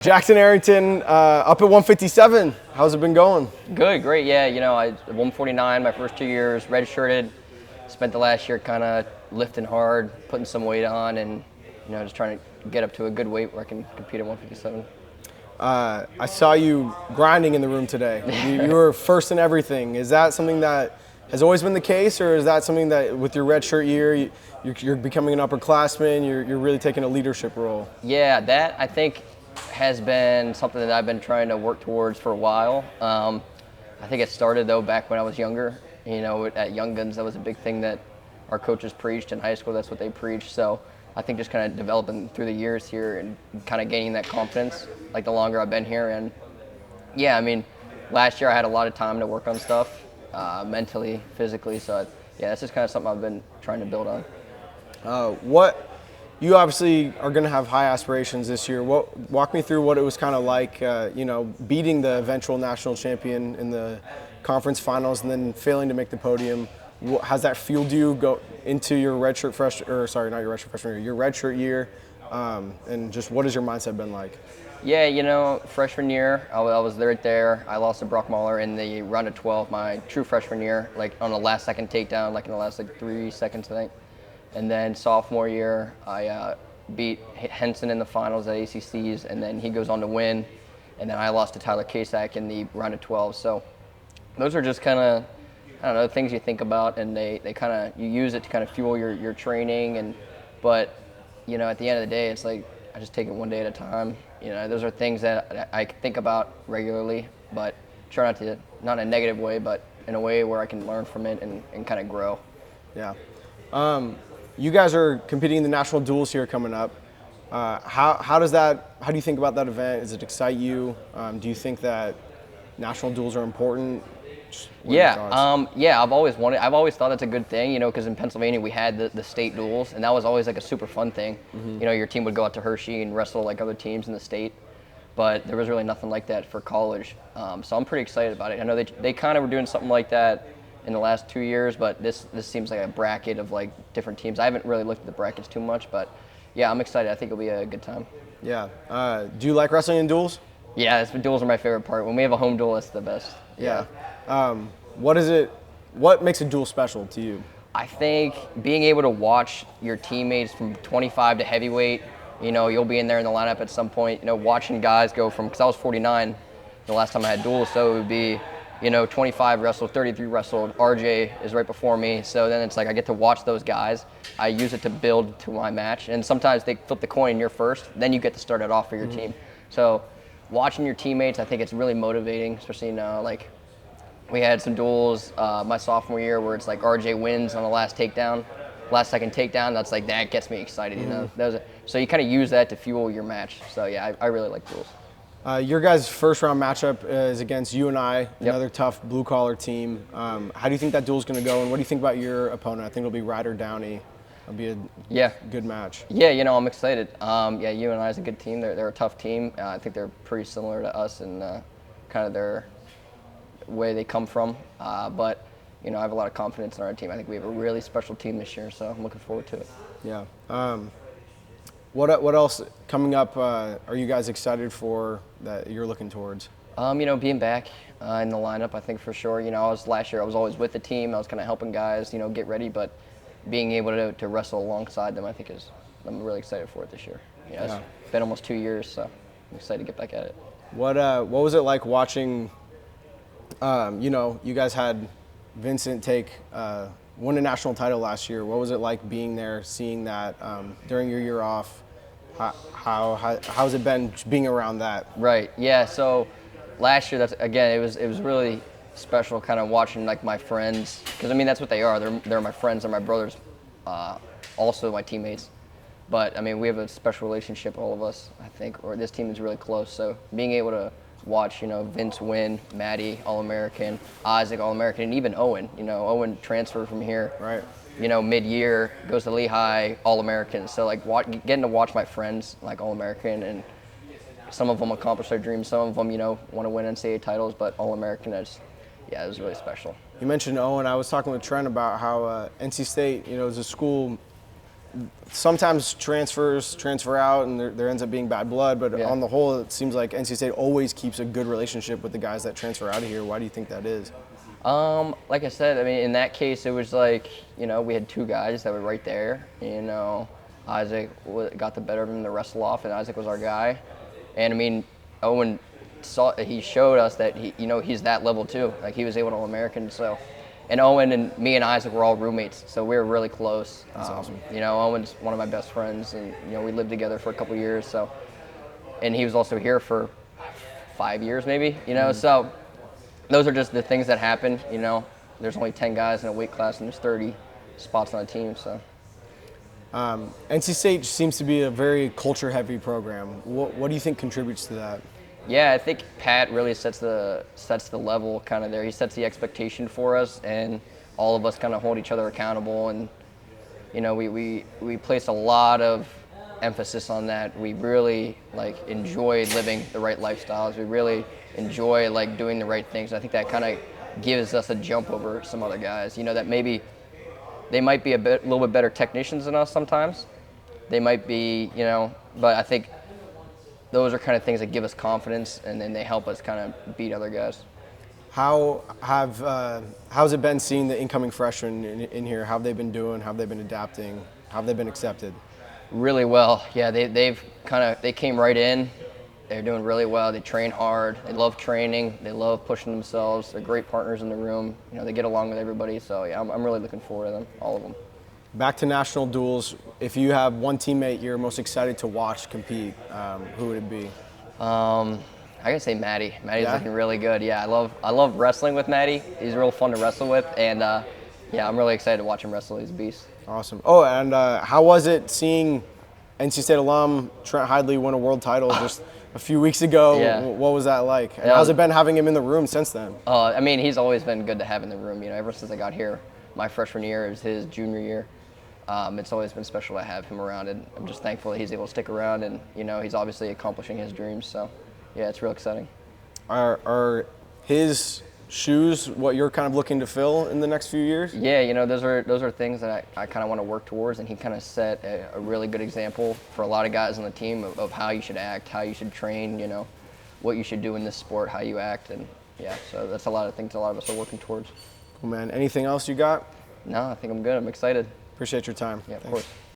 Jackson Arrington, up at 157. How's it been going? Good, great. Yeah, I 149 my first 2 years, redshirted. Spent the last year kind of lifting hard, putting some weight on, and just trying to get up to a good weight where I can compete at 157. I saw you grinding in the room today. You were first in everything. Is that something that has always been the case, or is that something that with your redshirt year, you're becoming an upperclassman, you're really taking a leadership role? Yeah, that I think has been something that I've been trying to work towards for a while. I think it started though back when I was younger. At Young Guns, that was a big thing that our coaches preached in high school. That's what they preached. So I think just kind of developing through the years here and kind of gaining that confidence, like the longer I've been here. And yeah, I mean, last year I had a lot of time to work on stuff, mentally, physically. So yeah, that's just kind of something I've been trying to build on. You obviously are going to have high aspirations this year. Walk me through what it was kind of like, beating the eventual national champion in the conference finals and then failing to make the podium. Has that fueled you go into your redshirt your redshirt year? And just what has your mindset been like? Yeah, freshman year, I was right there. I lost to Brock Mahler in the round of 12, my true freshman year, like on the last second takedown, like in the last 3 seconds, I think. And then sophomore year, I beat Henson in the finals at ACCs, and then he goes on to win. And then I lost to Tyler Kasak in the round of 12. So those are just kind of, I don't know, things you think about, and they kind of, you use it to kind of fuel your training. But at the end of the day, it's like I just take it one day at a time. Those are things that I think about regularly, but try not in a negative way, but in a way where I can learn from it and kind of grow. Yeah. You guys are competing in the national duels here coming up. How do you think about that event? Does it excite you? Do you think that national duels are important? I've always thought that's a good thing, because in Pennsylvania we had the state duels, and that was always like a super fun thing. Mm-hmm. Your team would go out to Hershey and wrestle like other teams in the state, but there was really nothing like that for college. So I'm pretty excited about it. I know they kind of were doing something like that in the last 2 years, but this seems like a bracket of like different teams. I haven't really looked at the brackets too much, but yeah, I'm excited. I think it'll be a good time. Yeah. Do you like wrestling in duels? Yeah, duels are my favorite part. When we have a home duel, it's the best. Yeah. What makes a duel special to you? I think being able to watch your teammates from 25 to heavyweight, you'll be in there in the lineup at some point, watching guys go from, because I was 49 the last time I had duels, so it would be 25 wrestled, 33 wrestled, RJ is right before me. So then it's like I get to watch those guys. I use it to build to my match. And sometimes they flip the coin, you're first, then you get to start it off for your team. So watching your teammates, I think it's really motivating, especially like we had some duels my sophomore year where it's like RJ wins on the last second takedown. That's like, that gets me excited, So you kind of use that to fuel your match. So yeah, I really like duels. Your guys' first round matchup is against you and I, another tough blue collar team. How do you think that duel's going to go, and what do you think about your opponent? I think it'll be Ryder Downey. It'll be a good match. Yeah, I'm excited. You and I is a good team. They're a tough team. I think they're pretty similar to us in kind of their way they come from. But I have a lot of confidence in our team. I think we have a really special team this year, so I'm looking forward to it. Yeah. What else coming up are you guys excited for that you're looking towards? Being back in the lineup, I think for sure. Last year I was always with the team. I was kind of helping guys, get ready, but being able to wrestle alongside them, I think I'm really excited for it this year. It's been almost 2 years, so I'm excited to get back at it. What was it like watching? You guys had Vincent won a national title last year. What was it like being there, seeing that during your year off? How's it been being around that? Right. Yeah. So last year, it was really special, kind of watching like my friends, because that's what they are. They're my friends, they're my brothers, also my teammates. But we have a special relationship, all of us, I think, or this team is really close. So being able to watch, Vince win, Maddie All-American, Isaac All-American, and even Owen. Owen transferred from here. Right. Mid-year, goes to Lehigh, All-American. So like getting to watch my friends like All-American, and some of them accomplish their dreams. Some of them, want to win NCAA titles, but All-American it was really special. You mentioned Owen. I was talking with Trent about how NC State, is a school sometimes transfer out and there ends up being bad blood, but Yeah. on the whole, it seems like NC State always keeps a good relationship with the guys that transfer out of here. Why do you think that is? Like I said, I mean, in that case, it was like, we had two guys that were right there. Isaac got the better of him in the wrestle off, and Isaac was our guy. And I mean, Owen he showed us that he's that level too. Like he was able to All-American, so. And Owen and me and Isaac were all roommates, so we were really close. That's awesome. Owen's one of my best friends, and we lived together for a couple years. So, and he was also here for 5 years, maybe. So those are just the things that happen. There's only 10 guys in a weight class, and there's 30 spots on a team. So. NC State seems to be a very culture-heavy program. What do you think contributes to that? Yeah, I think Pat really sets the level kind of there. He sets the expectation for us, and all of us kind of hold each other accountable. And we place a lot of emphasis on that. We really enjoy living the right lifestyles. We really enjoy doing the right things. I think that kind of gives us a jump over some other guys. That maybe they might be a little bit better technicians than us sometimes. They might be, but I think those are kind of things that give us confidence, and then they help us kind of beat other guys. How's it been seeing the incoming freshmen in here? How have they been doing? How have they been adapting? How have they been accepted? Really well. Yeah, they came right in. They're doing really well. They train hard. They love training. They love pushing themselves. They're great partners in the room. They get along with everybody. So yeah, I'm really looking forward to them, all of them. Back to national duels. If you have one teammate you're most excited to watch compete, who would it be? I gotta say Maddie. Maddie's looking really good. Yeah, I love wrestling with Maddie. He's real fun to wrestle with, and yeah, I'm really excited to watch him wrestle. He's a beast. Awesome. Oh, and how was it seeing NC State alum Trent Hidley win a world title just a few weeks ago? Yeah. What was that like? And how's it been having him in the room since then? I mean, he's always been good to have in the room. Ever since I got here, my freshman year is his junior year. It's always been special to have him around, and I'm just thankful that he's able to stick around, and he's obviously accomplishing his dreams. So, yeah, it's real exciting. Are his shoes what you're kind of looking to fill in the next few years? Yeah, those are things that I kind of want to work towards, and he kind of set a really good example for a lot of guys on the team of how you should act, how you should train, what you should do in this sport, how you act, and yeah, so that's a lot of things a lot of us are working towards. Cool, man. Anything else you got? No, I think I'm good. I'm excited. Appreciate your time. Yeah, of Thanks. course.